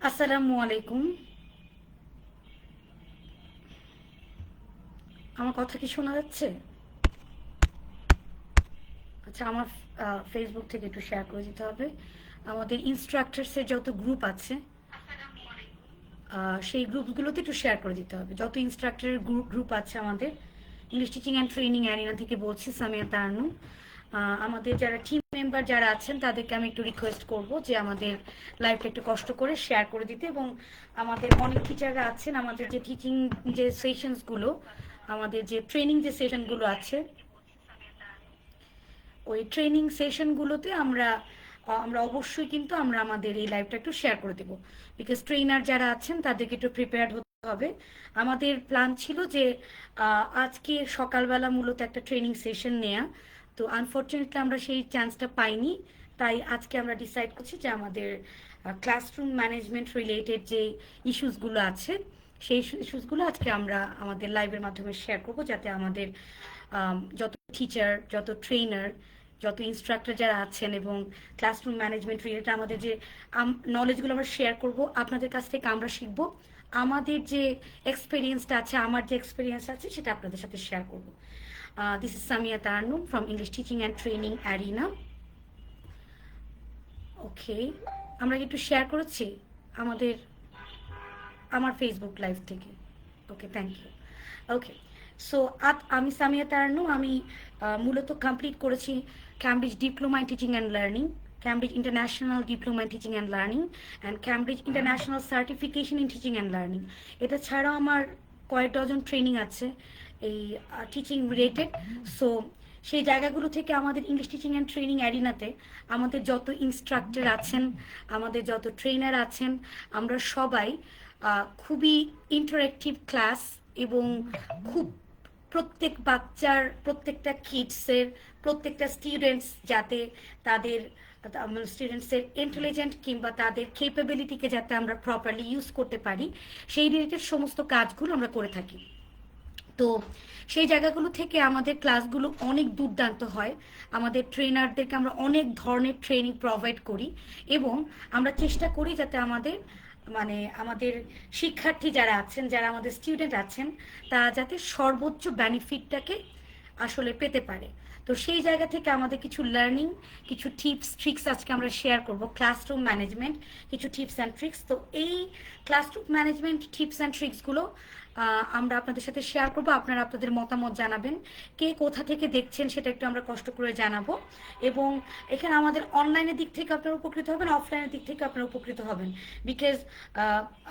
আসসালামু আলাইকুম। আমার কথা কি শোনা যাচ্ছে? আচ্ছা, আমার ফেসবুক থেকে একটু শেয়ার করে দিতে হবে। আমাদের ইনস্ট্রাক্টরসের যত গ্রুপ আছে, সেই গ্রুপগুলোতে একটু শেয়ার করে দিতে হবে। যত ইনস্ট্রাক্টরের গ্রুপ আছে আমাদের, English teaching and training arena থেকে বলছি, সামিয়া তারান্নুম। আমাদের যারা টিম মেম্বার যারা আছেন তাদেরকে আমি একটু রিকোয়েস্ট করব যে আমাদের লাইভটা একটু কষ্ট করে শেয়ার করে দিতে, এবং আমাদের অনেক টিচাররা আছেন, আমাদের যে টিচিং যে সেশনসগুলো, আমাদের যে ট্রেনিং যে সেশনগুলো আছে, ওই ট্রেনিং সেশনগুলোতে আমরা আমরা অবশ্যই কিন্তু আমরা আমাদের এই লাইভটা একটু শেয়ার করে দেবো। বিকজ ট্রেনার যারা আছেন তাদেরকে একটু প্রিপেয়ার্ড হতে হবে। আমাদের প্ল্যান ছিল যে আজকে সকালবেলা মূলত একটা ট্রেনিং সেশন নেয়া, তো আনফর্চুনেটলি আমরা সেই চান্সটা পাইনি। তাই আজকে আমরা ডিসাইড করছি যে আমাদের ক্লাসরুম ম্যানেজমেন্ট রিলেটেড যে ইস্যুসগুলো আছে, সেই ইস্যুসগুলো আজকে আমরা আমাদের লাইভের মাধ্যমে শেয়ার করব, যাতে আমাদের যত টিচার, যত ট্রেনার, যত ইনস্ট্রাক্টর যারা আছেন এবং ক্লাসরুম ম্যানেজমেন্ট রিলেটেড আমাদের যে নলেজগুলো আমরা শেয়ার করব, আপনাদের কাছ থেকে আমরা শিখব। আমাদের যে এক্সপিরিয়েন্সটা আছে, আমার যে এক্সপিরিয়েন্স আছে, সেটা আপনাদের সাথে শেয়ার করব। This is Samia Tarannum from English teaching and training arena. Okay, আমরা একটু শেয়ার করেছি আমাদের আমার ফেসবুক লাইভ থেকে। Okay, thank you. Okay, so আমি সামিয়া তারান্নুম। আমি মূলত কমপ্লিট করেছি Cambridge diploma in teaching and learning, Cambridge international diploma in teaching and learning, and Cambridge international certification in teaching and learning. এটা ছাড়াও আমার কয়েক ডজন ট্রেনিং আছে এই টিচিং রিলেটেড। সো সেই জায়গাগুলো থেকে আমাদের ইংলিশ টিচিং অ্যান্ড ট্রেনিং অ্যারিনাতে আমাদের যত ইনস্ট্রাক্টর আছেন, আমাদের যত ট্রেনার আছেন, আমরা সবাই খুবই ইন্টারেক্টিভ ক্লাস, এবং খুব প্রত্যেক বাচ্চার, প্রত্যেকটা কিডসের, প্রত্যেকটা স্টুডেন্টস যাতে তাদের স্টুডেন্টসের ইন্টেলিজেন্ট কিংবা তাদের কেপেবিলিটিকে যাতে আমরা প্রপারলি ইউজ করতে পারি, সেই রিলেটেড সমস্ত কাজগুলো আমরা করে থাকি। তো সেই জায়গাগুলো থেকে আমাদের ক্লাসগুলো অনেক দুর্দান্ত হয়। আমাদের ট্রেনারদেরকে আমরা অনেক ধরনের ট্রেনিং প্রোভাইড করি, এবং আমরা চেষ্টা করি যাতে আমাদের শিক্ষার্থী যারা আছেন, যারা আমাদের স্টুডেন্ট আছেন, তারা যাতে সর্বোচ্চ বেনিফিটটাকে আসলে পেতে পারে। তো সেই জায়গা থেকে আমাদের কিছু লার্নিং, কিছু টিপস ট্রিক্স আজকে আমরা শেয়ার করব। ক্লাসরুম ম্যানেজমেন্ট, কিছু টিপস অ্যান্ড ট্রিক্স। তো এই ক্লাসরুম ম্যানেজমেন্ট টিপস অ্যান্ড ট্রিক্সগুলো আমরা আপনাদের সাথে শেয়ার করব। আপনারা আপনাদের মতামত জানাবেন, কে কোথা থেকে দেখছেন সেটা একটু আমরা কষ্ট করে জানাবো। এবং এখানে আমাদের অনলাইনের দিক থেকে আপনারা উপকৃত হবেন, অফলাইনের দিক থেকে আপনারা উপকৃত হবেন। বিকজ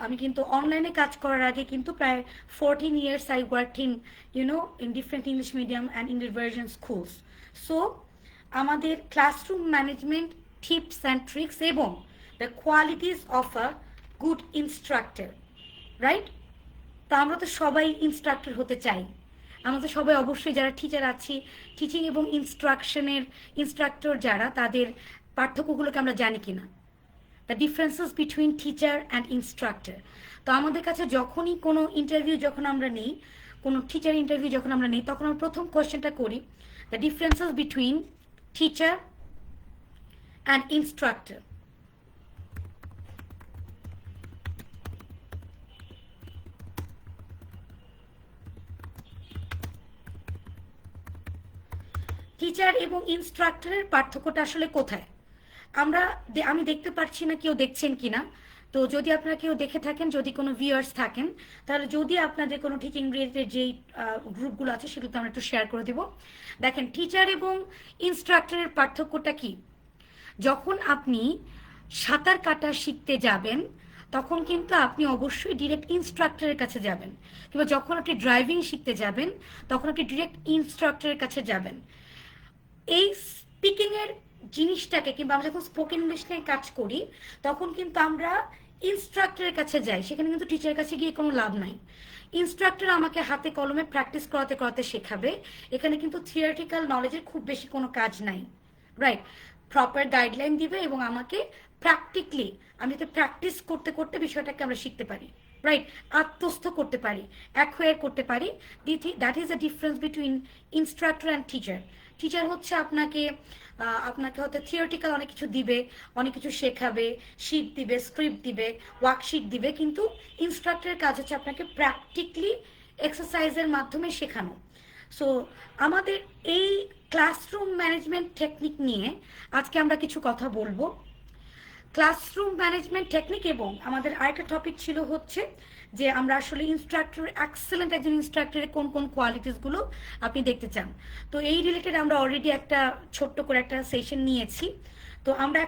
আমি কিন্তু অনলাইনে কাজ করার আগে কিন্তু প্রায় 14 years I worked in different English medium and English version schools. So আমাদের classroom management tips and tricks এবং the qualities of a good instructor, right? তো আমরা তো সবাই ইনস্ট্রাক্টর হতে চাই। আমরা তো সবাই অবশ্যই যারা টিচার আছি, টিচিং এবং ইনস্ট্রাক্টর যারা, তাদের পার্থক্যগুলোকে আমরা জানি কিনা, the differences between teacher and instructor. তো আমাদের কাছে যখনই কোনো ইন্টারভিউ যখন আমরা নিই, কোনো টিচার ইন্টারভিউ যখন আমরা নিই, তখন আমরা প্রথম কোয়েশ্চেনটা করি the differences between teacher and instructor. Teacher এবং ইনস্ট্রাক্টরের পার্থক্যটা আসলে কোথায়? আমি দেখতে পাচ্ছি না কেউ দেখছেন কিনা। তো যদি আপনারা কেউ দেখে থাকেন, যদি কোনো ভিউয়ার্স থাকেন, তাহলে যদি আপনাদের কোনো টিচিং রিলেটেড যেই গ্রুপগুলো আছে সেগুলো আমরা একটু শেয়ার করে দেব। দেখেন, টিচার এবং ইনস্ট্রাক্টরের পার্থক্যটা কি? যখন আপনি সাঁতার কাটা শিখতে যাবেন, তখন কিন্তু আপনি অবশ্যই ডিরেক্ট ইনস্ট্রাক্টরের কাছে যাবেন। কিংবা যখন আপনি ড্রাইভিং শিখতে যাবেন, তখন আপনি ডিরেক্ট ইনস্ট্রাক্টরের কাছে যাবেন। এই স্পিকিংয়ের জিনিসটাকে, কিংবা আমরা যখন স্পোকেন ইংলিশ নিয়ে কাজ করি, তখন কিন্তু আমরা ইনস্ট্রাক্টরের কাছে যাই। সেখানে কিন্তু টিচারের কাছে গিয়ে কোনো লাভ নাই। ইনস্ট্রাক্টর আমাকে হাতে কলমে প্র্যাকটিস করাতে করাতে শেখাবে। এখানে কিন্তু থিওরিটিক্যাল নলেজের খুব বেশি কোনো কাজ নাই, রাইট? প্রপার গাইডলাইন দিবে এবং আমাকে প্র্যাকটিক্যালি, আমি যাতে প্র্যাকটিস করতে করতে বিষয়টাকে আমরা শিখতে পারি, রাইট? আত্মস্থ করতে পারি, অ্যাকোয়ার করতে পারি। That is the difference between instructor and teacher. Teacher হচ্ছে আপনাকে আপনাকে হয়তো থিওরিটিক্যাল অনেক কিছু দিবে, অনেক কিছু শেখাবে, শিট দিবে, স্ক্রিপ্ট দিবে, ওয়ার্কশিট দিবে, কিন্তু ইনস্ট্রাক্টরের কাজ হচ্ছে আপনাকে প্র্যাকটিক্যালি এক্সারসাইজের মাধ্যমে শেখানো। সো আমাদের এই ক্লাসরুম ম্যানেজমেন্ট টেকনিক নিয়ে আজকে আমরা কিছু কথা বলবো। ক্লাসরুম ম্যানেজমেন্ট টেকনিক এবং আমাদের আরেকটা টপিক ছিল হচ্ছে যে আমরা আসলে ইনস্ট্রাক্টর, এক্সেলেন্ট একজন ইনস্ট্রাক্টরের কোন কোন কোয়ালিটিসগুলো আপনি দেখতে চান। তো এই রিলেটেড আমরা অলরেডি একটা ছোট্ট করে একটা সেশন নিয়েছি। তো আমরা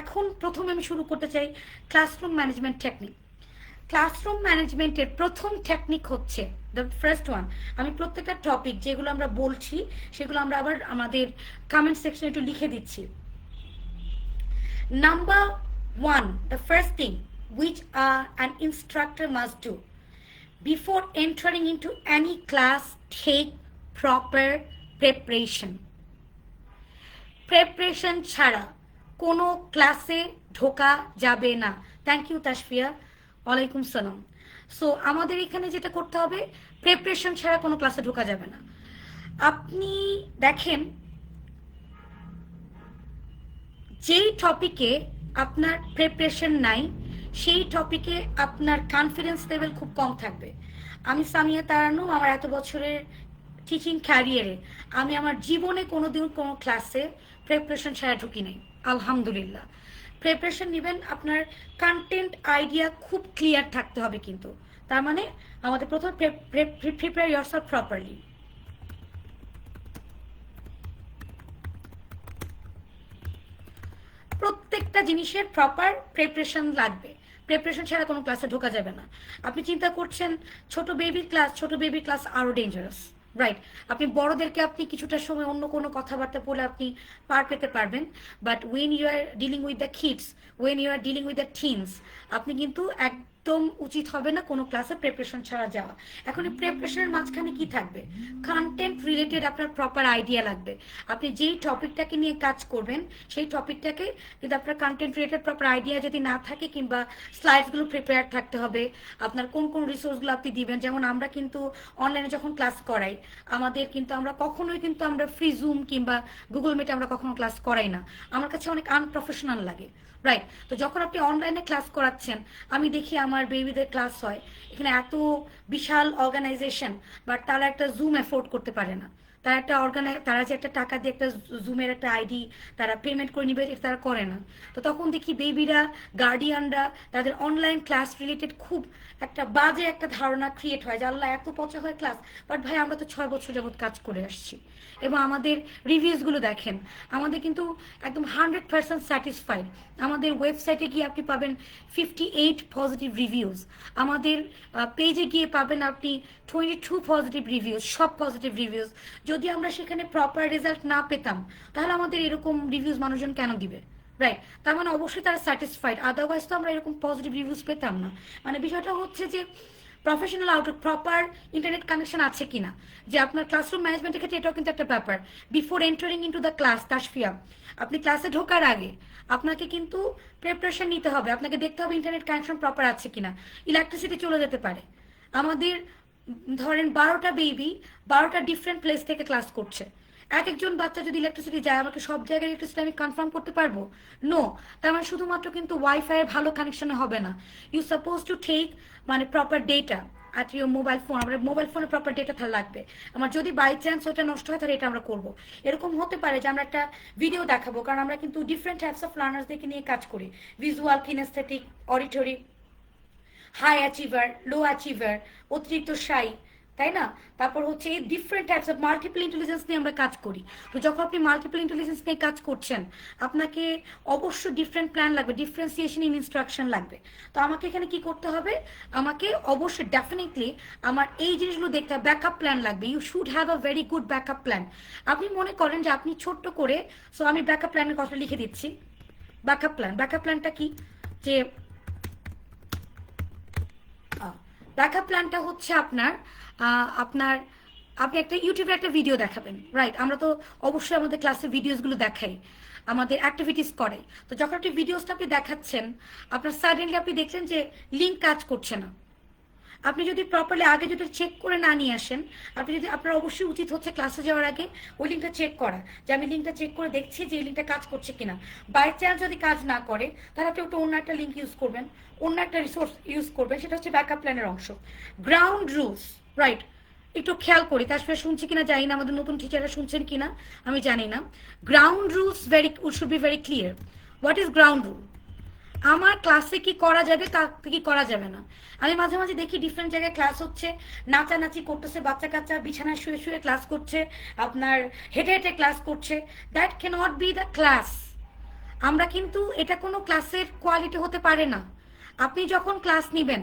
এখন প্রথমে আমি শুরু করতে চাই ক্লাসরুম ম্যানেজমেন্ট টেকনিক। ক্লাসরুম ম্যানেজমেন্টের প্রথম টেকনিক হচ্ছে দ্য ফার্স্ট ওয়ান। আমি প্রত্যেকটা টপিক যেগুলো আমরা বলছি সেগুলো আমরা আবার আমাদের কমেন্ট সেকশনে একটু লিখে দিচ্ছি। Number one, the first thing which an instructor must do before entering into any class, take proper preparation. Preparation ছাড়া কোনো ক্লাসে ঢোকা যাবে না। থ্যাংক ইউ তাসফিয়া, ওয়ালাইকুম সালাম। সো আমাদের এখানে যেটা করতে হবে, প্রিপারেশন ছাড়া কোনো ক্লাসে ঢোকা যাবে না। আপনি দেখেন, যেই টপিকে আপনার প্রিপারেশন নাই সেই টপিকে আপনার কনফিডেন্স লেভেল খুব কম থাকবে। আমি সামিয়া তারান্নুম, আমার এত বছরের টিচিং ক্যারিয়ারে আমি আমার জীবনে কোনোদিন কোনো ক্লাসে প্রিপারেশন ছাড়া ঢুকি নেই, আলহামদুলিল্লাহ। প্রিপারেশন নেবেন, আপনার কন্টেন্ট আইডিয়া খুব ক্লিয়ার থাকতে হবে, কিন্তু তার মানে আমাদের প্রথমে প্রিপেয়ার ইয়োরসেলফ প্রপারলি। প্রত্যেকটা জিনিসের প্রপার প্রিপারেশন লাগবে। প্রিপারেশন ছাড়া কোনো ক্লাসে ঢোকা যাবে না। আপনি চিন্তা করছেন ছোট বেবি ক্লাস আরো ডেঞ্জারাস, রাইট? আপনি বড়দেরকে আপনি কিছুটা সময় অন্য কোনো কথাবার্তা বলে আপনি পার পেতে পারবেন, but when you are dealing with the kids, when you are dealing with the teens, আপনি কিন্তু একদম উচিত হবে না কোনো ক্লাসে প্রিপারেশন ছাড়া যাওয়া। এখন এই প্রিপারেশনের মাঝখানে কি থাকবে? কন্টেন্ট রিলেটেড আপনার প্রপার আইডিয়া লাগবে। আপনি যেই টপিকটাকে নিয়ে কাজ করবেন সেই টপিকটাকে যদি আপনার কন্টেন্ট রিলেটেড প্রপার আইডিয়া যদি না থাকে, কিংবা স্লাইডসগুলো প্রিপেয়ার থাকতে হবে, আপনার কোন কোন রিসোর্সগুলো আপনি দিবেন। যেমন আমরা কিন্তু অনলাইনে যখন ক্লাস করাই, আমাদের কিন্তু আমরা কখনোই কিন্তু আমরা ফ্রি জুম কিংবা গুগল মিটে আমরা কখনো ক্লাস করাই না। আমার কাছে অনেক আনপ্রফেশনাল লাগে, রাইট? তো যখন আপনি অনলাইনে ক্লাস করাচ্ছেন, আমি দেখি আমার বেবিদের ক্লাস হয়, এখানে এত বিশাল অর্গানাইজেশন, বাট তারা একটা জুম অ্যাফোর্ড করতে পারে না। তারা যে একটা টাকা দিয়ে একটা জুমের একটা আইডি তারা পেমেন্ট করে নিবে, এটা তারা করে না। তো তখন দেখি বেবিরা, গার্ডিয়ানরা, তাদের অনলাইন ক্লাস রিলেটেড খুব একটা বাজে একটা ধারণা ক্রিয়েট হয় যে আল্লাহ এত পচা হয় ক্লাস। বাট ভাই, আমরা তো 6 বছর যাবত কাজ করে আসছি, এবং আমাদের রিভিউসগুলো দেখেন, আমাদের কিন্তু একদম 100% স্যাটিসফাইড। আমাদের ওয়েবসাইটে গিয়ে আপনি পাবেন 58 পজিটিভ রিভিউজ, আমাদের পেজে গিয়ে পাবেন আপনি 22 পজিটিভ রিভিউজ, সব পজিটিভ রিভিউজ। যদি আমরা সেখানে প্রপার রেজাল্ট না পেতাম, তাহলে আমাদের এরকম রিভিউজ মানুষজন কেন দিবে, রাইট? তার মানে অবশ্যই তারা স্যাটিসফাইড, আদারওয়াইজ তো আমরা এরকম পজিটিভ রিভিউজ পেতাম না। মানে বিষয়টা হচ্ছে যে professional Outlook, proper internet connection আছে কিনা, যে আপনার ক্লাসরুম ম্যানেজমেন্টের ক্ষেত্রে এটাও কিন্তু একটা ব্যাপার। Before entering into the class, Tasfia, আপনি ক্লাসে ঢোকার আগে আপনাকে কিন্তু প্রিপারেশন নিতে হবে। আপনাকে দেখতে হবে ইন্টারনেট কানেকশন প্রপার আছে কিনা। ইলেকট্রিসিটি চলে যেতে পারে। আমাদের ধরেন 12টা বেবি 12টা ডিফারেন্ট প্লেস থেকে ক্লাস করছে। একজন বাচ্চা যদি ইলেকট্রিসিটি যায়, আমাকে সব জায়গায় ইলেকট্রিসিটি আমি কনফার্ম করতে পারবো? নো। তার মানে শুধুমাত্র কিন্তু ওয়াইফাই এর ভালো কানেকশনে হবে না। ইউ সাপোজ টু টেক মানে proper data at your mobile phone. আমার মোবাইল ফোনে প্রপার ডেটা তাহলে লাগবে। আমার যদি বাই চান্স ওটা নষ্ট হয়, তাহলে এটা আমরা করবো। এরকম হতে পারে যে আমরা একটা ভিডিও দেখাবো, কারণ আমরা কিন্তু ডিফারেন্ট টাইপস অফ লার্নার্সদেরকে নিয়ে কাজ করি। ভিজুয়াল, কিনেস্থেটিক, অডিটরি, হাই অ্যাচিভার, লো অ্যাচিভার, অতিরিক্ত শাই, তাই না? তারপর হচ্ছে এই different types of multiple intelligence নিয়ে আমরা কাজ করি। তো যখন আপনি মাল্টিপল ইন্টেলিজেন্স নিয়ে কাজ করছেন, আপনাকে অবশ্যই ডিফারেন্ট প্ল্যান লাগবে, ডিফারেন্সিয়েশন ইন ইনস্ট্রাকশন লাগবে। তো আমাকে এখানে কি করতে হবে? আমাকে অবশ্যই ডেফিনেটলি আমার এই জিনিসগুলো দেখতে হবে। ব্যাকআপ প্ল্যান লাগবে। You should have a very good backup plan. আপনি মনে করেন যে আপনি ছোট্ট করে, সো আমি ব্যাকআপ প্ল্যানের কথা লিখে দিচ্ছি। ব্যাকআপ প্ল্যানটা কি? যে ব্যাকআপ প্ল্যানটা হচ্ছে আপনার আপনার আপনি একটা ইউটিউবে একটা ভিডিও দেখাবেন, রাইট? আমরা তো অবশ্যই আমাদের ক্লাসে ভিডিওসগুলো দেখাই, আমাদের অ্যাক্টিভিটিস করাই। তো যখন আপনি ভিডিওসটা আপনি দেখাচ্ছেন, আপনার সাডেনলি আপনি দেখলেন যে লিঙ্ক কাজ করছে না, আপনি যদি প্রপারলি আগে যদি চেক করে না নিয়ে আসেন, আপনি যদি, আপনার অবশ্যই উচিত হচ্ছে ক্লাসে যাওয়ার আগে ওই লিঙ্কটা চেক করা, যে আমি লিঙ্কটা চেক করে দেখছি যে এই লিঙ্কটা কাজ করছে কিনা। বাই চান্স যদি কাজ না করে, তাহলে আপনি ওটা অন্য একটা লিঙ্ক ইউজ করবেন, অন্য একটা রিসোর্স ইউজ করবেন, সেটা হচ্ছে ব্যাকআপ প্ল্যানের অংশ। গ্রাউন্ড রুলস, রাইট, একটু খেয়াল করি, তার সাথে শুনছি কিনা জানি না, আমাদের নতুন টিচাররা শুনছেন কিনা আমি জানি না। Ground rules should be very clear. What is ground rule? আমার ক্লাসে কি করা যাবে, কি করা যাবে না। আমি মাঝে মাঝে দেখি ডিফারেন্ট জায়গায় ক্লাস হচ্ছে, নাচানাচি করতেছে, বাচ্চা কাচ্চা বিছানায় শুয়ে শুয়ে ক্লাস করছে, আপনার হেঁটে হেঁটে ক্লাস করছে। That can not be the class. আমরা কিন্তু, এটা কোনো ক্লাসের কোয়ালিটি হতে পারে না। আপনি যখন ক্লাস নেবেন,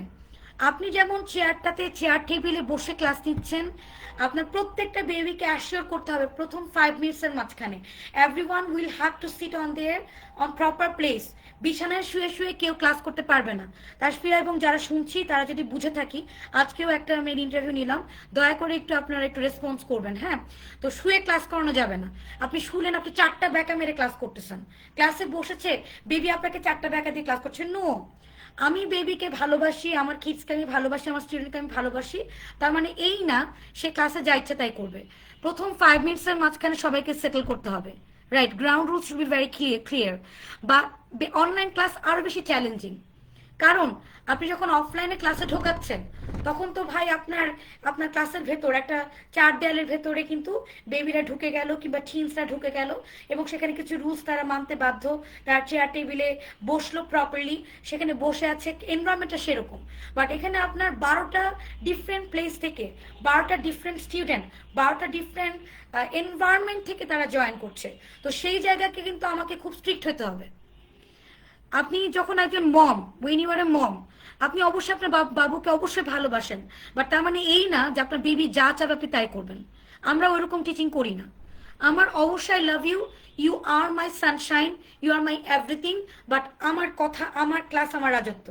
আপনি যেমন চেয়ার টেবিলে বসে ক্লাস নিচ্ছেন, আপনার প্রত্যেকটা বেবিকে অ্যাসিওর করতে হবে প্রথম 5 মিনিটসের মাঝখানে everyone will have to sit on their on proper place. বিছানায় শুয়ে শুয়ে কেউ ক্লাস করতে পারবে না। তাসফিয়া এবং যারা শুনছি তারা যদি বুঝে থাকি, আজকেও একটা মেয়ের ইন্টারভিউ নিলাম, দয়া করে আপনারা একটু রেসপন্স করবেন। হ্যাঁ, তো শুয়ে ক্লাস করানো যাবে না। আপনি শুলেন, আপনি 4টা ব্যাকা মেরে ক্লাস করতেছেন, ক্লাসে বসেছে বেবি আপনাকে 4টা ব্যাকা দিয়ে ক্লাস করছে। নো, আমি বেবিকে ভালোবাসি, আমার কিডসকে আমি ভালোবাসি, আমার স্টুডেন্টকে আমি ভালোবাসি, তার মানে এই না সে ক্লাসে যা ইচ্ছে তাই করবে। প্রথম 5 মিনিটসের মাঝখানে সবাইকে সেটেল করতে হবে, right? Ground rules should be very clear. বা অনলাইন ক্লাস আরো বেশি চ্যালেঞ্জিং, কারণ আপনি যখন অফলাইনে ক্লাসে ঢোকাচ্ছেন, তখন তো ভাই আপনার ক্লাসের ভেতর একটা 4 দেয়ালের ভেতরে কিন্তু বেবিরা ঢুকে গেল কিংবা টিনসরা ঢুকে গেল, এবং সেখানে কিছু রুলস তারা মানতে বাধ্য। তার চেয়ার টেবিলে বসলো প্রপারলি, সেখানে বসে আছে, এনভায়রনমেন্টটা সেরকম। বাট এখানে আপনার 12টা ডিফারেন্ট প্লেস থেকে, 12টা ডিফারেন্ট স্টুডেন্ট, 12টা ডিফারেন্ট এনভায়রনমেন্ট থেকে তারা জয়েন করছে। তো সেই জায়গাকে কিন্তু আমাকে খুব স্ট্রিক্ট হতে হবে। আপনি যখন একজন মম, ওয়েন ইউ আর এ মম, আপনি অবশ্যই আপনার বাবুকে অবশ্যই ভালোবাসেন, বাট তার মানে এই না যে আপনার বেবি যা চাবে আপনি তাই করবেন। আমরা ওইরকম টিচিং করি না। আমার অবশ্যই I love you, you are my sunshine, you are my everything, but আমার কথা, আমার ক্লাস আমার রাজত্ব।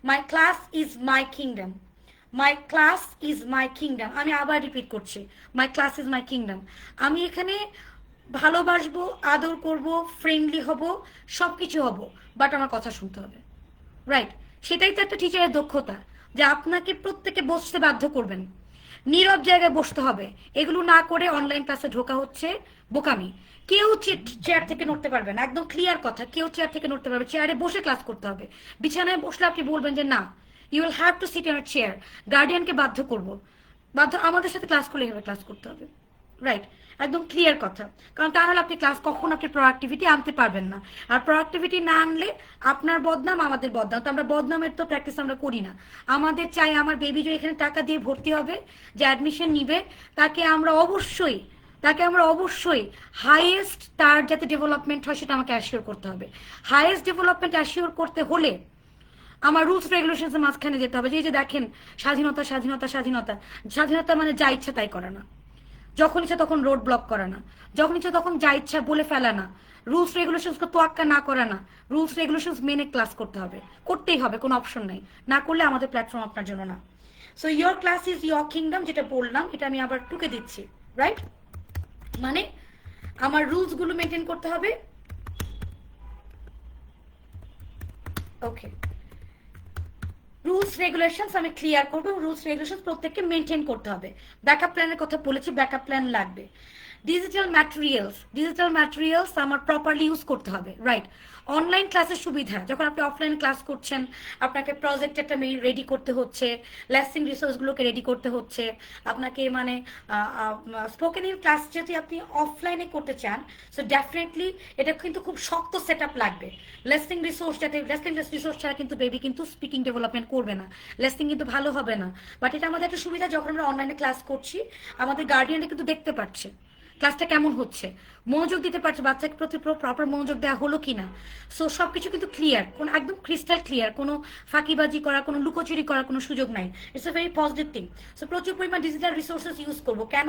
My class is my kingdom, my class is my kingdom. আমি আবার রিপিট করছি, my class is my kingdom. আমি এখানে ভালোবাসবো, আদর করব, ফ্রেন্ডলি হব, সব কিছু হব, বাট আমার কথা শুনতে হবে, রাইট? সেটাই তো একটা টিচারের দক্ষতা, যে আপনাকে প্রত্যেকে বসতে বাধ্য করবেন, নীরব জায়গায় বসতে হবে। এগুলো না করে অনলাইন ক্লাসে ঢোকা হচ্ছে বোকামি। কেউ চেয়ার থেকে নড়তে পারবে না, একদম ক্লিয়ার কথা, কেউ চেয়ার থেকে নড়তে পারবে। চেয়ারে বসে ক্লাস করতে হবে। বিছানায় বসলে আপনি বলবেন যে না, you will have to sit in chair. গার্ডিয়ানকে বাধ্য করবো, আমাদের সাথে ক্লাস করলে এভাবে ক্লাস করতে হবে, রাইট? একদম ক্লিয়ার কথা। কারণ তাহলে আপনি ক্লাস কখন আপনি প্রোডাক্টিভিটি আনতে পারবেন না। আর প্রোডাক্টিভিটি না আনলে আপনার বদনাম, আমাদের বদনাম। তো আমরা বদনামের তো প্র্যাকটিস আমরা করি না। আমাদের চাই আমার বেবি যে এখানে টাকা দিয়ে ভর্তি হবে, যে অ্যাডমিশন নিবে, তাকে আমরা অবশ্যই হাইয়েস্ট, তার যাতে ডেভেলপমেন্ট হয় সেটা আমাকে অ্যাসিওর করতে হবে। হাইয়েস্ট ডেভেলপমেন্ট অ্যাসিওর করতে হলে আমার রুলস রেগুলেশনের মাঝখানে যেতে হবে। যে দেখেন, স্বাধীনতা স্বাধীনতা স্বাধীনতা, স্বাধীনতা মানে যা ইচ্ছা তাই করা না, যখন ইচ্ছা তখন রোড ব্লক করা না, যখন ইচ্ছা তখন যা ইচ্ছা বলে ফেলা না, রুলস রেগুলেশনসকে তোয়াক্কা না করা না, রুলস রেগুলেশনস মেনে ক্লাস করতে হবে, করতেই হবে, কোনো অপশন নেই। না করলে আমাদের প্ল্যাটফর্ম আপনার জন্য না। So your class is your kingdom, যেটা বললাম এটা আমি আবার টুকে দিচ্ছি, রাইট? মানে আমার রুলসগুলো মেনটেন করতে হবে। ওকে, রুলস রেগুলেশনস আমি ক্লিয়ার করবো। রুলস রেগুলেশন প্রত্যেককে মেনটেন করতে হবে। ব্যাকআপ প্ল্যানের কথা বলেছি, ব্যাকআপ প্ল্যান লাগবে। ডিজিটাল ম্যাটেরিয়ালস আমার প্রপারলি ইউজ করতে হবে, রাইট? অনলাইন ক্লাসের সুবিধা, যখন আপনি অফলাইন ক্লাস করছেন, আপনাকে প্রজেক্ট একটা রেডি করতে হচ্ছে, লেসিং রিসোর্সগুলোকে রেডি করতে হচ্ছে আপনাকে, মানে স্পোকেন ইন ক্লাস যদি আপনি অফলাইনে করতে চান, সো ডেফিনেটলি এটা কিন্তু খুব শক্ত সেট আপ লাগবে। লেসিং রিসোর্স ছাড়া কিন্তু বেবি কিন্তু স্পিকিং ডেভেলপমেন্ট করবে না, লেসিং কিন্তু ভালো হবে না। বাট এটা আমাদের একটা সুবিধা, যখন আমরা অনলাইনে ক্লাস করছি আমাদের গার্ডিয়ানরা কিন্তু দেখতে পাচ্ছে ক্লাসটা কেমন হচ্ছে, মনোযোগ দিতে পারছে, বাচ্চাকে প্রতি প্রপার মনোযোগ দেওয়া হলো কিনা। সো সবকিছু কিন্তু ক্লিয়ার, কোনো একদম ক্রিস্টাল ক্লিয়ার, কোনো ফাঁকিবাজি করা, কোনো লুকোচুরি করার কোনো সুযোগ নাই। It's a very positive thing. So প্রচুর পরিমাণ ডিজিটাল রিসোর্সেস ইউজ করবো। কেন?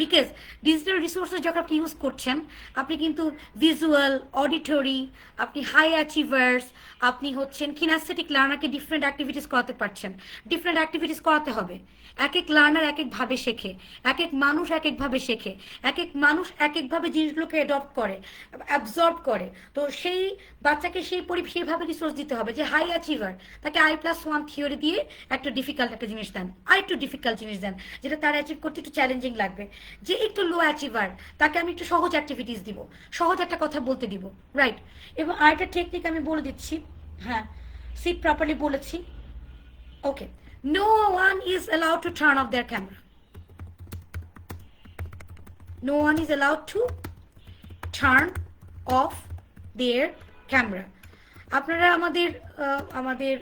বিকজ ডিজিটাল রিসোর্সেস যখন আপনি ইউজ করছেন, আপনি কিন্তু ভিজুয়াল, অডিটরি, আপনি হাই অ্যাচিভার্স, আপনি হচ্ছেন কিনাস্থেটিক লার্নারকে ডিফারেন্ট অ্যাক্টিভিটিস করাতে পারছেন। ডিফারেন্ট অ্যাক্টিভিটিস করাতে হবে। এক এক লার্নার এক একভাবে শেখে, এক এক মানুষ এক একভাবে শেখে, এক এক মানুষ এক একভাবে জিনিসগুলো জিনিসগুলোকে অ্যাডপ্ট করে, অ্যাবজর্ব করে। তো সেই বাচ্চাকে সেইভাবে রিসোর্স দিতে হবে। যে হাই অ্যাচিভার, তাকে I+1 থিওরি দিয়ে একটা ডিফিকাল্ট একটা জিনিস দেন, আর একটু ডিফিকাল্ট জিনিস দেন যেটা তার অ্যাচিভ করতে একটু চ্যালেঞ্জিং লাগবে। যে একটু লো অ্যাচিভার, তাকে আমি একটু সহজ অ্যাক্টিভিটিস দিব, সহজ একটা কথা বলতে দিব, রাইট। এবং আরেকটা টেকনিক আমি বলে দিচ্ছি, হ্যাঁ সিট প্রপারলি বলেছি, ওকে। No one is allowed to turn off their camera. No one is allowed to turn off their camera. আপনারা আমাদের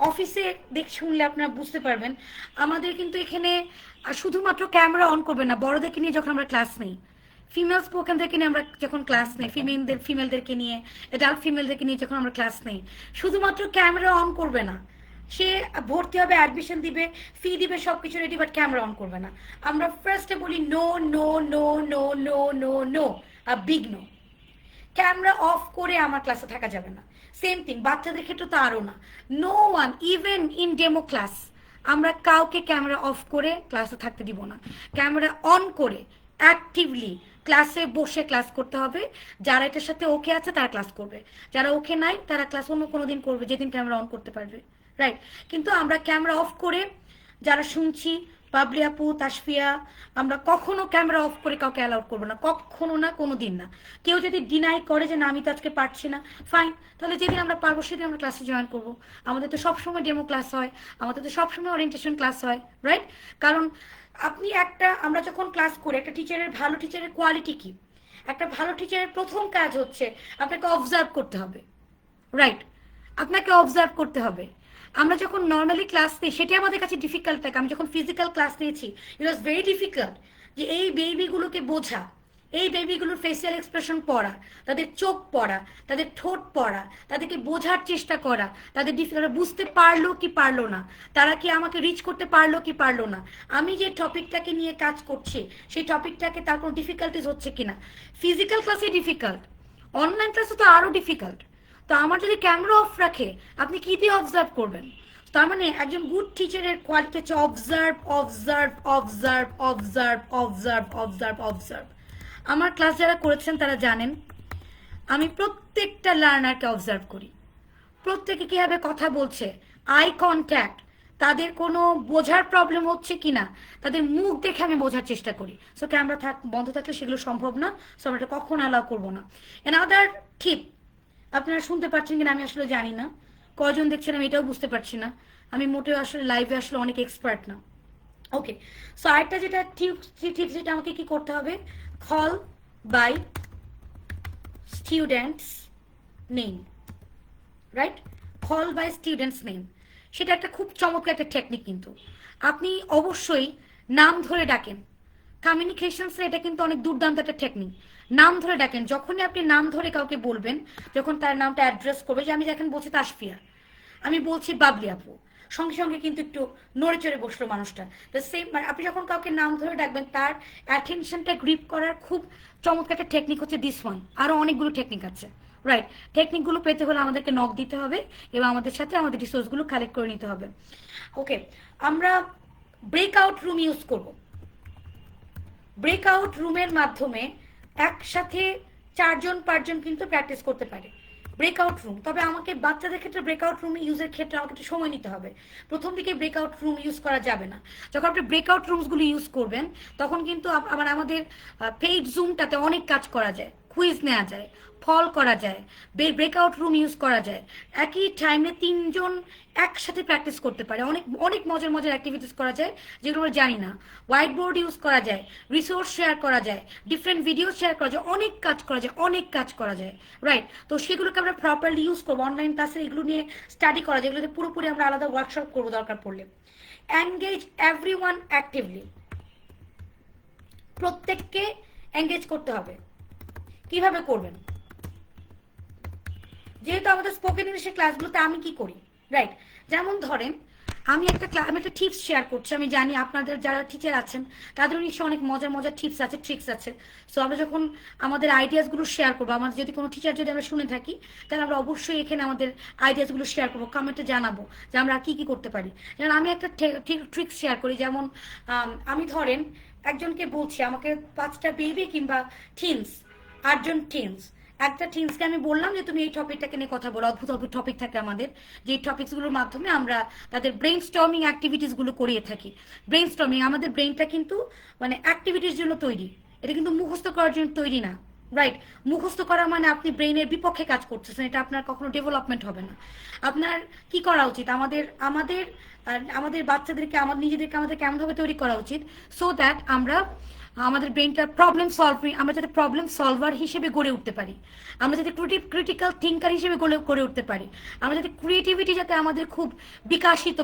অফিসে শুনলে আপনারা বুঝতে পারবেন, আমাদের কিন্তু এখানে শুধুমাত্র ক্যামেরা অন করবে না বড়দেরকে নিয়ে যখন আমরা ক্লাস নেই, ফিমেল স্পোকেনদেরকে নিয়ে আমরা যখন ক্লাস নেই, ফিমেলদেরকে নিয়ে, অ্যাডাল্ট ফিমেলদেরকে নিয়ে যখন আমরা ক্লাস নেই, শুধুমাত্র ক্যামেরা অন করবে না। সে ভর্তি হবে, অ্যাডমিশন দিবে, ফি দিবে, সব কিছু রেডি, বাট ক্যামেরা অন করবে না। আমরা ফার্স্টে বলি no no no no no no no, a big no. Camera off করে আমার ক্লাসে থাকা যাবে না। সেম থিং বাচ্চাদের ক্ষেত্রে তো আরও না। No one, even in demo class আমরা কাউকে ক্যামেরা অফ করে ক্লাসে থাকতে দিব না। ক্যামেরা অন করে অ্যাক্টিভলি ক্লাসে বসে ক্লাস করতে হবে। যারা এটার সাথে ওকে আছে তারা ক্লাস করবে, যারা ওকে নাই তারা ক্লাস অন্য কোনো দিন করবে, যেদিন ক্যামেরা অন করতে পারবে, রাইট। কিন্তু আমরা ক্যামেরা অফ করে যারা শুনছি, বাবলি আপু, তাসফিয়া, আমরা কখনো ক্যামেরা অফ করে কাউকে অ্যালাউড করবো না, কখনো না, কোনো দিন না। কেউ যদি ডিনাই করে যে না আমি তো আজকে পারছি না, ফাইন, তাহলে যেদিন আমরা পারবো সেদিন আমরা ক্লাসে জয়েন করবো। আমাদের তো সবসময় ডেমো ক্লাস হয়, আমাদের তো সবসময় ওরিয়েন্টেশন ক্লাস হয়, রাইট। কারণ আমরা যখন ক্লাস করি, একটা টিচারের, ভালো টিচারের কোয়ালিটি কি? একটা ভালো টিচারের প্রথম কাজ হচ্ছে আপনাকে অবজার্ভ করতে হবে, রাইট। আপনাকে অবজার্ভ করতে হবে। আমরা যখন নর্মালি ক্লাস নিই সেটা আমাদের কাছে ডিফিকাল্ট থাকে। আমি যখন ফিজিক্যাল ক্লাস নিয়েছি, ইট ওয়াজ ভেরি ডিফিকাল্ট যে এই বেবিগুলোকে বোঝা, এই বেবিগুলোর ফেসিয়াল এক্সপ্রেশন পড়া, তাদের চোখ পড়া, তাদের ঠোঁট পড়া, তাদেরকে বোঝার চেষ্টা করা, তাদের বুঝতে পারলো কি পারলো না, তারা কি আমাকে রিচ করতে পারলো কি পারলো না, আমি যে টপিকটাকে নিয়ে কাজ করছি সেই টপিকটাকে তার কোনো ডিফিকাল্টিস হচ্ছে কিনা। ফিজিক্যাল ক্লাসে ডিফিকাল্ট, অনলাইন ক্লাসে তো আরও ডিফিকাল্ট। তো আমার যদি ক্যামেরা অফ রাখে আপনি কি দিয়ে অবজার্ভ করবেন? তার মানে একজন গুড টিচারের কোয়ালিটি হচ্ছে observe observe observe observe observe observe observe. আমার ক্লাস যারা করেছেন তারা জানেন আমি প্রত্যেকটা লার্নারকে অবজার্ভ করি, প্রত্যেকে কীভাবে কথা বলছে, আই কন্ট্যাক্ট, তাদের কোনো বোঝার প্রবলেম হচ্ছে কিনা, তাদের মুখ দেখে আমি বোঝার চেষ্টা করি। সো ক্যামেরা বন্ধ থাকলে সেগুলো সম্ভব না, সো আমরা এটা কখনো অ্যালাউ করবো না। অ্যানাদার টিপ, আপনারা শুনতে পাচ্ছেন কিনা আমি আসলে জানি না, কয়জন দেখছেন আমি এটাও বুঝতে পারছি না, আমি মোটেও আসলে লাইভে আসলে অনেক এক্সপার্ট না, ওকে। সো আরেকটা যেটা টিপস যেটা আমাকে কি করতে হবে, call by students name, right, call by students name, সেটা একটা খুব চমৎকার একটা টেকনিক। কিন্তু আপনি অবশ্যই নাম ধরে ডাকেন, কমিউনিকেশনসে এটা কিন্তু অনেক দুর্দান্ত একটা টেকনিক। নাম ধরে ডাকেন, যখনই আপনি নাম ধরে কাউকে বলবেন, যখন তার নামটা অ্যাড্রেস করবে, যে আমি যখন বলছি তাসফিয়া, আমি বলছি বাবলি আপু, সঙ্গে সঙ্গে কিন্তু একটু নড়ে চড়ে বসলো মানুষটা। তো সেম মানে আপনি যখন কাউকে নাম ধরে ডাকবেন তার অ্যাটেনশনটা গ্রিপ করার খুব চমৎকার একটা টেকনিক হচ্ছে দিস ওয়ান। আরও অনেকগুলো টেকনিক আছে, রাইট। টেকনিকগুলো পেতে হলে আমাদেরকে নক দিতে হবে এবং আমাদের সাথে আমাদের রিসোর্সগুলো কালেক্ট করে নিতে হবে, ওকে। আমরা ব্রেকআউট রুম ইউজ করব। ব্রেকআউট রুমের মাধ্যমে একসাথে 4-5জন কিন্তু প্র্যাকটিস করতে পারে ব্রেকআউট রুম। তবে আমাকে বাচ্চাদের ক্ষেত্রে ব্রেকআউট রুম ইউজের ক্ষেত্রে আমাকে একটু সময় নিতে হবে। প্রথম দিকে ব্রেকআউট রুম ইউজ করা যাবে না। যখন আপনি ব্রেকআউট রুমসগুলো ইউজ করবেন তখন কিন্তু আমাদের পেইড জুমটাতে অনেক কাজ করা যায়, কুইজ নেওয়া যায়, ফল করা যায়, ব্রেকআউট রুম ইউজ করা যায়, একই টাইমে 3জন একসাথে প্র্যাকটিস করতে পারে, অনেক অনেক মজার মজার অ্যাক্টিভিটিস করা যায় যেগুলো আমরা জানি না। হোয়াইট বোর্ড ইউজ করা যায়, রিসোর্স শেয়ার করা যায়, ডিফারেন্ট ভিডিও শেয়ার করা যায়, অনেক কাজ করা যায়, অনেক কাজ করা যায়, রাইট। তো সেগুলোকে আমরা প্রপারলি ইউজ করবো। অনলাইন ক্লাসে এগুলো নিয়ে স্টাডি করা যায়, এগুলোতে পুরোপুরি আমরা আলাদা ওয়ার্কশপ করবো দরকার পড়লে। এনগেজ এভরিওয়ান অ্যাক্টিভলি, প্রত্যেককে এনগেজ করতে হবে। কিভাবে করবেন? যেহেতু আমাদের স্পোকেন ইংলিশের ক্লাসগুলোতে আমি কি করি, রাইট, যেমন ধরেন আমি একটা টিপস শেয়ার করছি। আমি জানি আপনাদের যারা টিচার আছেন তাদের নিশ্চয়ই অনেক মজার মজার টিপস আছে, ট্রিক্স আছে। সো আমরা যখন আমাদের আইডিয়াসগুলো শেয়ার করবো, আমাদের যদি কোনো টিচার যদি আমরা শুনে থাকি তাহলে আমরা অবশ্যই এখানে আমাদের আইডিয়াসগুলো শেয়ার করবো, কমেন্টে জানাবো যে আমরা কি কি করতে পারি। যেমন আমি একটা ট্রিক্স শেয়ার করি, যেমন আমি ধরেন একজনকে বলছি আমাকে 5টা বেবি কিংবা টিনস, 8জন টিনস, একটা টিনসকে আমি বললাম যে তুমি এই টপিকটাকে নিয়ে কথা বলো। অদ্ভুত অদ্ভুত টপিক থাকে আমাদের, যে টপিকসগুলোর মাধ্যমে আমরা তাদের ব্রেন স্টর্মিং অ্যাক্টিভিটিসগুলো করিয়ে থাকি। ব্রেন স্টর্মিং, আমাদের ব্রেনটা কিন্তু মানে অ্যাক্টিভিটির জন্য তৈরি, এটা কিন্তু মুখস্থ করার জন্য তৈরি না। রাইট, মুখস্থ করা মানে আপনি ব্রেনের বিপক্ষে কাজ করতেছেন, এটা আপনার কখনো ডেভেলপমেন্ট হবে না। আপনার কি করা উচিত, আমাদের আমাদের আমাদের বাচ্চাদেরকে, আমাদের নিজেদেরকে আমাদের কেমনভাবে তৈরি করা উচিত, সো দ্যাট আমরা আমাদের ব্রেনটা প্রবলেম সলভিং, আমরা যাতে প্রবলেম সলভার হিসেবে গড়ে উঠতে পারি, আমরা যাতে ক্রিটিক্যাল থিঙ্কার হিসেবে গড়ে উঠতে পারি, আমরা যাতে ক্রিয়েটিভিটি যাতে আমাদের খুব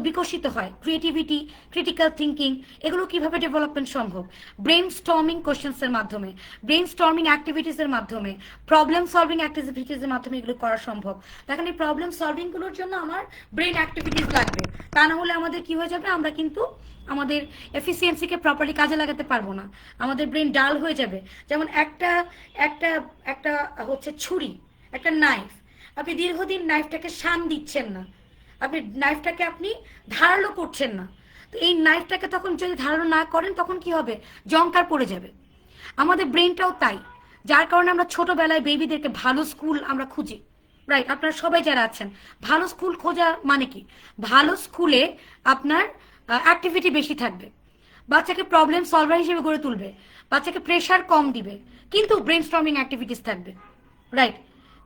বিকশিত হয়, ক্রিয়েটিভিটি, ক্রিটিক্যাল থিঙ্কিং, এগুলো কিভাবে ডেভেলপমেন্ট সম্ভব? ব্রেন স্টর্মিং কোশ্চেন্সের মাধ্যমে, ব্রেন স্টর্মিং অ্যাক্টিভিটিসের মাধ্যমে, প্রবলেম সলভিং অ্যাক্টিভিটিসের মাধ্যমে এগুলো করা সম্ভব। দেখেন এই প্রবলেম সলভিংগুলোর জন্য আমার ব্রেন অ্যাক্টিভিটিস লাগবে, তা না হলে আমাদের কি হয়ে যাবে, আমরা কিন্তু আমাদের এফিসিয়েন্সিকে প্রপারলি কাজে লাগাতে পারবো না, আমাদের ব্রেন ডাল হয়ে যাবে। যেমন একটা একটা একটা হচ্ছে ছুরি, একটা নাইফ, আপনি দীর্ঘদিন নাইফটাকে শান দিচ্ছেন না, আপনি নাইফটাকে আপনি ধারালো করছেন না, তো এই নাইফটাকে তখন যদি ধারালো না করেন তখন কি হবে, জংকার পড়ে যাবে। আমাদের ব্রেনটাও তাই, যার কারণে আমরা ছোটবেলায় বেবিদেরকে ভালো স্কুল আমরা খুঁজি। রাইট, আপনারা সবাই যারা আছেন, ভালো স্কুল খোঁজা মানে কি, ভালো স্কুলে আপনার অ্যাক্টিভিটি বেশি থাকবে, বাচ্চাকে প্রবলেম সলভার হিসেবে গড়ে তুলবে, বাচ্চাকে প্রেশার কম দিবে, কিন্তু ব্রেন স্টর্মিং অ্যাক্টিভিটিস থাকবে। রাইট,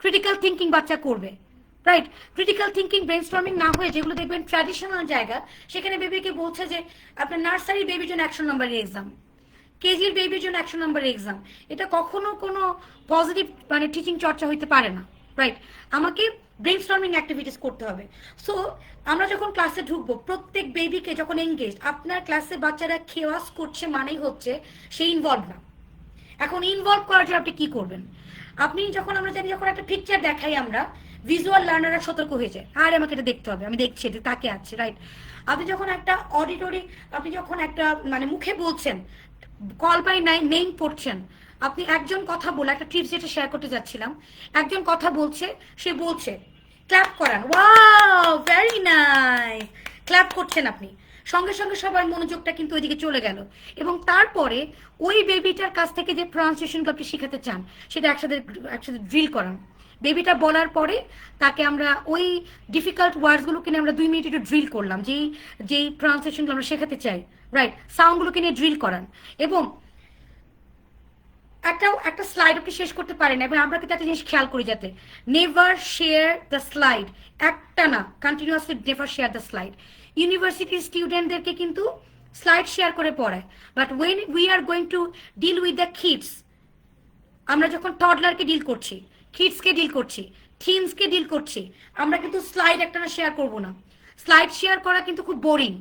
ক্রিটিক্যাল থিঙ্কিং বাচ্চা করবে। Right, critical thinking brain storming না হয়ে যেগুলো দেখবেন ট্র্যাডিশনাল জায়গা, সেখানে বেবিকে বলছে যে আপনার নার্সারি বেবির জন্য 100 নম্বরের এক্সাম, কেজির বেবির জন্য 100 নম্বরের এক্সাম, এটা কখনো কোনো পজিটিভ মানে টিচিং চর্চা হইতে পারে না। রাইট, আমাকে ব্রেন স্টর্মিং অ্যাক্টিভিটিস করতে হবে। সো আমরা যখন ক্লাসে ঢুকবো, প্রত্যেক বেবিকে যখন এনগেজ, আপনার ক্লাসে বাচ্চারা খেওয়াস করছে মানেই হচ্ছে সে ইনভলভ না। এখন ইনভলভ করার জন্য আপনি কি করবেন, আপনি যখন আমরা জানি যখন একটা পিকচার দেখাই আমরা, ভিজুয়াল লার্নাররা সতর্ক হয়ে যায়, আর আমাকে এটা দেখতে হবে, আমি দেখছি এটা তাকে আছে। রাইট, আপনি যখন একটা অডিটরি, আপনি যখন একটা মানে মুখে বলছেন, কল বাই নেম পড়ছেন, আপনি একজন কথা বলে, একটা টিপস যেটা শেয়ার করতে যাচ্ছিলাম, একজন কথা বলছে, সে বলছে ক্ল্যাপ করান, ওয়াও ভেরি নাইস, ক্ল্যাপ করছেন আপনি, সঙ্গে সঙ্গে সবার মনোযোগটা কিন্তু ওইদিকে চলে গেল, এবং তারপরে ওই বেবিটার কাছ থেকে যে প্রনাউন্সিয়েশনগুলো আপনি শেখাতে চান সেটা একসাথে একসাথে ড্রিল করান। বেবিটা বলার পরে তাকে আমরা ওই ডিফিকাল্ট ওয়ার্ডসগুলোকে নিয়ে আমরা 2 মিনিট একটু ড্রিল করলাম, যেই যেই প্রনাউন্সিয়েশনগুলো আমরা শেখাতে চাই। রাইট, সাউন্ডগুলোকে নিয়ে ড্রিল করান, এবং একটা স্লাইড আপনি শেষ করতে পারেন, এবং আমরা কিন্তু একটা জিনিস খেয়াল করি, যাতে নেভার শেয়ার দ্য স্লাইড, একটা না continuously never share the slide. University স্টুডেন্টদেরকে কিন্তু স্লাইড শেয়ার করে পড়ায়, but when we are going to deal with the kids, আমরা যখন টডলারকে ডিল করছি, কিডসকে ডিল করছি, টিনসকে ডিল করছি, আমরা কিন্তু স্লাইড একটা না শেয়ার করবো না। স্লাইড শেয়ার করা কিন্তু খুব বোরিং,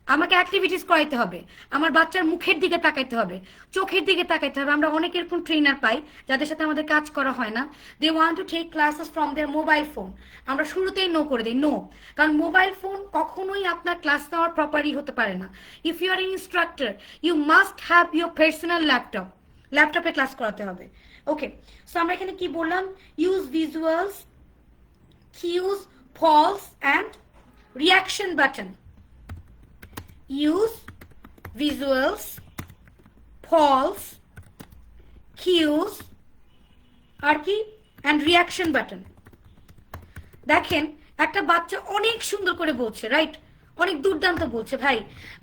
আমাকে অ্যাক্টিভিটিস করাইতে হবে, আমার বাচ্চার মুখের দিকে তাকাইতে হবে, চোখের দিকে তাকাইতে হবে। আমরা অনেক এরকম ট্রেনার পাই যাদের সাথে আমাদের কাজ করা হয় না, they want to take classes from their mobile phone, আমরা শুরুতেই নো করে দিই, নো, কারণ মোবাইল ফোন কখনোই আপনার ক্লাস নেওয়ার প্রপারলি হতে পারে না। If you are an instructor, you must have your personal laptop, ল্যাপটপে ক্লাস করাতে হবে। ওকে, সো আমরা এখানে কি বললাম, use visuals, cues, false and reaction button, use visuals, false, cues আর কি, and reaction button। দেখেন একটা বাচ্চা অনেক সুন্দর করে বলছে, রাইট, অনেক দুর্দান্ত বলছে, ভাই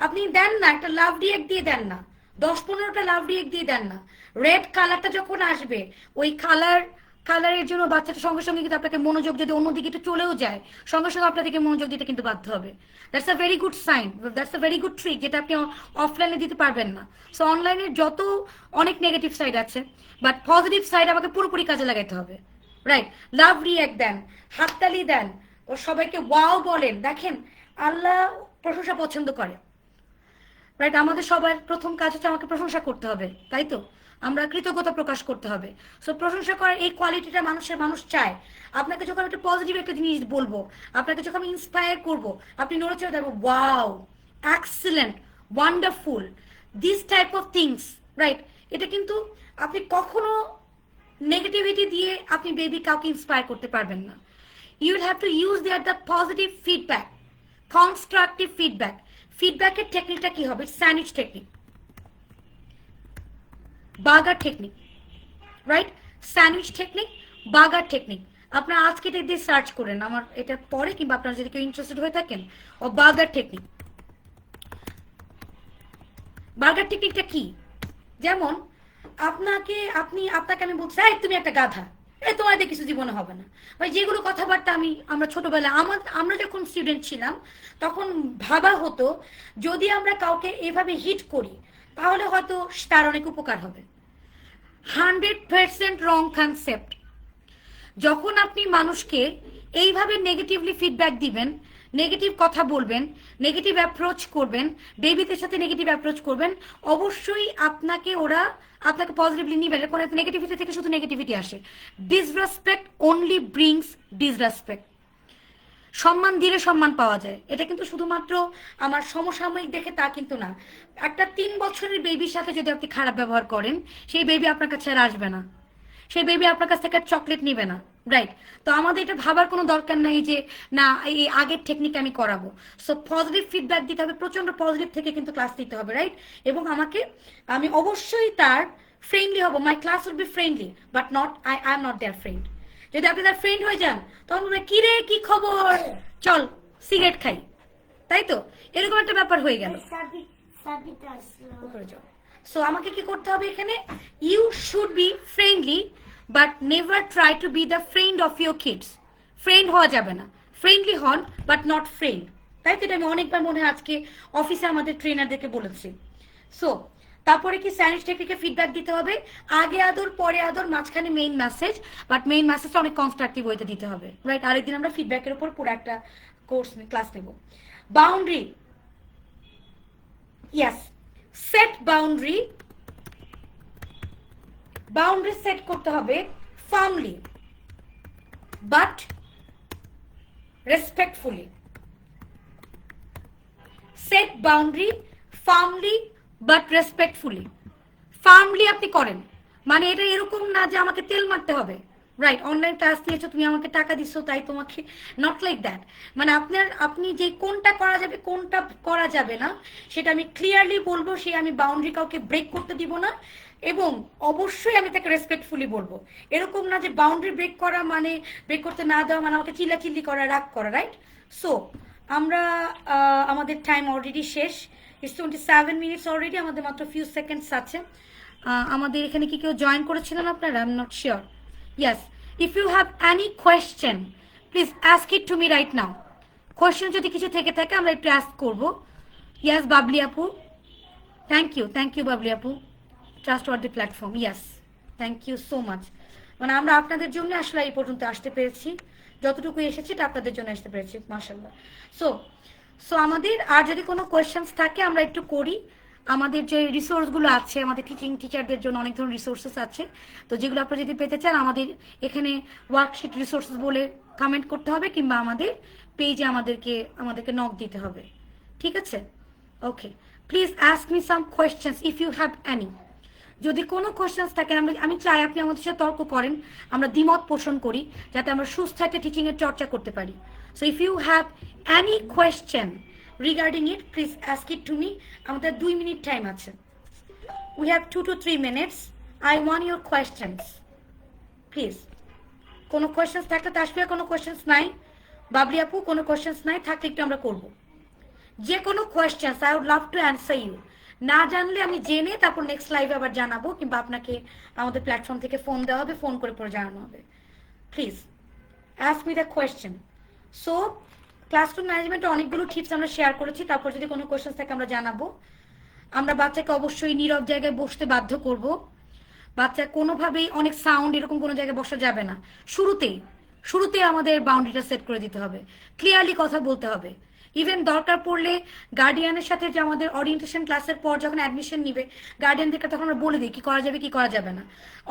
আপনি দেন না একটা লাভ রিয়েক্ট দিয়ে দেন না, 10-15টা লাভ রিয়েক্ট দিয়ে দেন না। রেড কালারটা যখন আসবে, ওই কালারের জন্য বাচ্চাটা সঙ্গে সঙ্গে কিন্তু আপনাকে মনোযোগ, যদি অন্যদিকে একটু চলেও যায়, সঙ্গে সঙ্গে আপনাদেরকে মনোযোগ দিতে কিন্তু বাধ্য হবে। That's a very good sign, that's a very good trick, যেটা আপনি অফলাইনে দিতে পারবেন না। সো অনলাইনের যত অনেক নেগেটিভ সাইড আছে, বাট পজিটিভ সাইড আমাকে পুরোপুরি কাজে লাগাইতে হবে। রাইট, লাভ রিয়াক্ট দেন, হাততালি দেন, ও সবাইকে ওয়াও বলেন। দেখেন আল্লাহ প্রশংসা পছন্দ করে। রাইট, আমাদের সবার প্রথম কাজ হচ্ছে আমাকে প্রশংসা করতে হবে, তাই তো, আমরা কৃতজ্ঞতা প্রকাশ করতে হবে। সো প্রশংসা করার এই কোয়ালিটিটা মানুষ চায়। আপনাকে যখন একটা পজিটিভ একটা জিনিস বলবো, আপনাকে যখন আমি ইন্সপায়ার করবো, আপনি নড়েচড়ে দেখবো, wow, excellent, wonderful, this type of things. Right, এটা কিন্তু আপনি কখনো নেগেটিভিটি দিয়ে আপনি বেবি কাউকে ইন্সপায়ার করতে পারবেন না। You will have to use there the positive feedback, constructive feedback. ফিডব্যাকের টেকনিকটা কি হবে, sandwich technique. Burger technique, right? Sandwich technique, burger technique. আপনারা আজকে এটা দিয়ে সার্চ করেন আমার এটা পরে, কিংবা আপনারা যদি কেউ ইন্টারেস্টেড হয়ে থাকেন, ও বার্গার টেকনিক। বার্গার টেকনিকটা কি? যেমন আপনাকে আমি বলছি, এই তুমি একটা গাধা, এই তোমার দিয়ে কিছু জীবনে হবে না, ভাই যেগুলো কথাবার্তা আমরা ছোটবেলায় আমরা যখন স্টুডেন্ট ছিলাম তখন ভাবা হতো যদি আমরা কাউকে এভাবে হিট করি তাহলে হয়তো তার অনেক উপকার হবে। 100% রং কনসেপ্ট। যখন আপনি মানুষকে এইভাবে নেগেটিভলি ফিডব্যাক দিবেন, নেগেটিভ কথা বলবেন, নেগেটিভ অ্যাপ্রোচ করবেন, বেবিদের সাথে নেগেটিভ অ্যাপ্রোচ করবেন, অবশ্যই আপনাকে পজিটিভলি নিবেন। এরপরে নেগেটিভিটি থেকে শুধু নেগেটিভিটি আসে। Disrespect only brings disrespect. সম্মান দিলে সম্মান পাওয়া যায়, এটা কিন্তু শুধুমাত্র আমার সমসাময়িক দেখে তা কিন্তু না। একটা 3 বছরের বেবির সাথে যদি আপনি খারাপ ব্যবহার করেন, সেই বেবি আপনার কাছে আর আসবে না, সেই বেবি আপনার কাছ থেকে চকলেট নিবে না, রাইট? তো আমাদের এটা ভাবার কোনো দরকার নাই যে না এই আগের টেকনিক আমি করাবো। সো পজিটিভ ফিডব্যাক দিতে হবে, প্রচন্ড পজিটিভ থেকে কিন্তু ক্লাস দিতে হবে, রাইট? এবং আমি অবশ্যই তার ফ্রেন্ডলি হব। My class will be friendly, but not I am not their friend. যদি আপনি তার ফ্রেন্ড হয়ে যান তখন বলবে কি রে, কি খবর, চল সিগারেট খাই, তাই তো? এরকম একটা ব্যাপার হয়ে গেল। সো আমাকে কি করতে হবে এখানে? You should be friendly but never try to be the friend of your kids. Friend হওয়া যাবে না, ফ্রেন্ডলি হন বাট নট ফ্রেন্ড। তাই তো? এটা আমি অনেকবার মনে হয় আজকে অফিসে আমাদের ট্রেনারদেরকে বলেছি। সো তারপরে কি স্যান্ডউইচ টেকনিকে ফিডব্যাক দিতে হবে, আগে আদর পরে আদর, মাঝখানে মেইন মেসেজ, বাট মেইন মেসেজটা অনেক কনস্ট্রাকটিভ ওয়েতে দিতে হবে, রাইট? আরেকদিন আমরা ফিডব্যাকের উপর পুরো একটা ক্লাস নেব। Boundary, yes, set boundary. Boundary set করতে হবে firmly but respectfully. Set boundary firmly but respectfully. Firmly আপনি করেন, মানে এটা এরকম না যে আমাকে তেল মারতে হবে, রাইট? অনলাইন ক্লাস দিয়েছো, তুমি আমাকে টাকা দিচ্ছ তাই তোমাকে, নট লাইক দ্যাট। মানে আপনি যে কোনটা করা যাবে কোনটা করা যাবে না সেটা আমি ক্লিয়ারলি বলবো। আমি বাউন্ডারি কাউকে ব্রেক করতে দিব না, এবং অবশ্যই আমি তাকে রেসপেক্টফুলি বলবো। এরকম না যে বাউন্ডারি ব্রেক করা মানে, ব্রেক করতে না দেওয়া মানে আমাকে চিল্লাচিল্লি করা, রাগ করা, রাইট? সো আমরা আমাদের টাইম অলরেডি শেষ। ইটস 27 মিনিটস অলরেডি, আমাদের মাত্র ফিউ সেকেন্ডস আছে। আমাদের এখানে কি কেউ জয়েন করেছিলেন আপনারা? I am not sure. Yes, if you have any question please ask it to me right now. Question যদি কিছু থেকে থাকে আমরা একটু আস্ক করবো। ইয়েস বাবলি আপু, থ্যাংক ইউ বাবলি আপু, trustworthy platform, yes, thank you so much. মানে আমরা আপনাদের জন্য আসলে এই পর্যন্ত আসতে পেরেছি, যতটুকু এসেছি এটা আপনাদের জন্য আসতে পেরেছি, মাশাআল্লাহ। সো আমাদের আর যদি কোনো কোয়েশ্চেন্স থাকে আমরা একটু করি। আমাদের যে রিসোর্সগুলো আছে, আমাদের টিচারদের জন্য অনেক ধরনের রিসোর্সেস আছে, তো যেগুলো আপনারা যদি পেতে চান আমাদের এখানে ওয়ার্কশিট রিসোর্সেস বলে কমেন্ট করতে হবে, কিংবা আমাদের পেজে আমাদেরকে নক দিতে হবে, ঠিক আছে? Okay, please ask me some questions if you have any. যদি কোনো কোয়েশ্চেন্স থাকে আমি চাই আপনি আমাদের সাথে তর্ক করেন, আমরা দ্বিমত পোষণ করি, যাতে আমরা সুস্থ একটা টিচিংয়ের চর্চা করতে পারি। So if you have any question regarding it please ask it to me. আমাদের 2 মিনিট টাইম আছে, we have 2 to 3 minutes. I want your questions please. কোনো কোয়েশ্চেন্স থাকলে তাসফিয়া, কোনো কোয়েশ্চেন্স নাই? বাবলি আপু, কোনো কোয়েশ্চেন্স নাই? থাকলে একটু আমরা করব যে কোনো questions, I would love to answer you. না জানলে আমি জেনে তারপর নেক্সট লাইভে আবার জানাবো, কিংবা আপনাকে আমাদের প্ল্যাটফর্ম থেকে ফোন দেওয়া হবে, ফোন করে পরে জানানো হবে। Please ask me the question. So classroom ম্যানেজমেন্টে অনেকগুলো টিপস আমরা শেয়ার করেছি, তারপর যদি কোনো কোয়েশ্চেন থাকে আমরা জানাবো। আমরা বাচ্চাকে অবশ্যই নীরব জায়গায় বসতে বাধ্য করব। বাচ্চা কোনোভাবেই অনেক সাউন্ড এরকম কোনো জায়গায় বসা যাবে না। শুরুতেই আমাদের বাউন্ডারিটা সেট করে দিতে হবে, ক্লিয়ারলি কথা বলতে হবে। ইভেন দরকার পড়লে গার্ডিয়ানের সাথে, যে আমাদের ওরিয়েন্টেশন ক্লাসের পর যখন অ্যাডমিশন নিবে গার্ডিয়ানদেরকে, তখন আমরা বলে দিই কি করা যাবে কি করা যাবে না।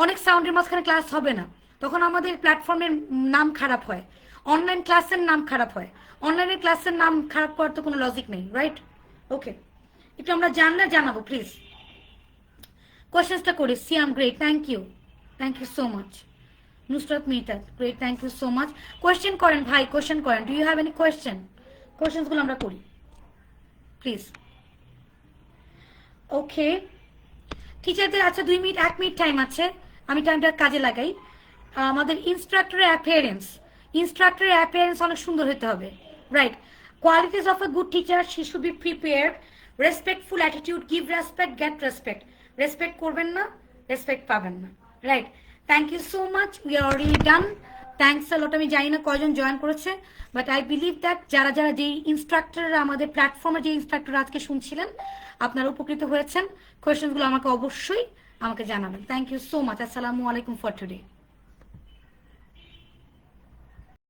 অনেক সাউন্ডের মাঝখানে ক্লাস হবে না, তখন আমাদের প্ল্যাটফর্মের নাম খারাপ হয়, অনলাইন ক্লাসের নাম খারাপ হয়। অনলাইনের ক্লাসের নাম খারাপ করার তো কোনো লজিক নেই, রাইট? ওকে, একটু আমরা জানাবো প্লিজ। কোয়েশ্চেন্সটা করি। Siam, great, thank you so much. Nusrat Mitad, great, thank you so much. Question করেন ভাই, কোয়েশ্চেন করেন। Do you have any question? কোয়েশ্চেন্সগুলো আমরা করি প্লিজ। ওকে, টিচারদের আচ্ছা 2 মিনিট 1 মিনিট টাইম আছে, আমি টাইমটা কাজে লাগাই। আমাদের ইনস্ট্রাক্টরের অ্যাপিয়ারেন্স অনেক সুন্দর হতে হবে, right? Qualities of a good teacher, she should be prepared, respectful attitude, give respect, get respect. Respect করবেন না, রেসপেক্ট পাবেন না, right? Thank you so much, we are already done. Thanks a lot. আমি জানি না কয়জন জয়েন করেছে, but I believe that যারা যারা যেই ইনস্ট্রাক্টররা আমাদের প্ল্যাটফর্মে যে ইনস্ট্রাক্টর আজকে শুনছিলেন, আপনারা উপকৃত হয়েছেন। কোয়েশ্চেনগুলো আমাকে অবশ্যই জানাবেন। Thank you so much. আসসালামু আলাইকুম ফর টুডে।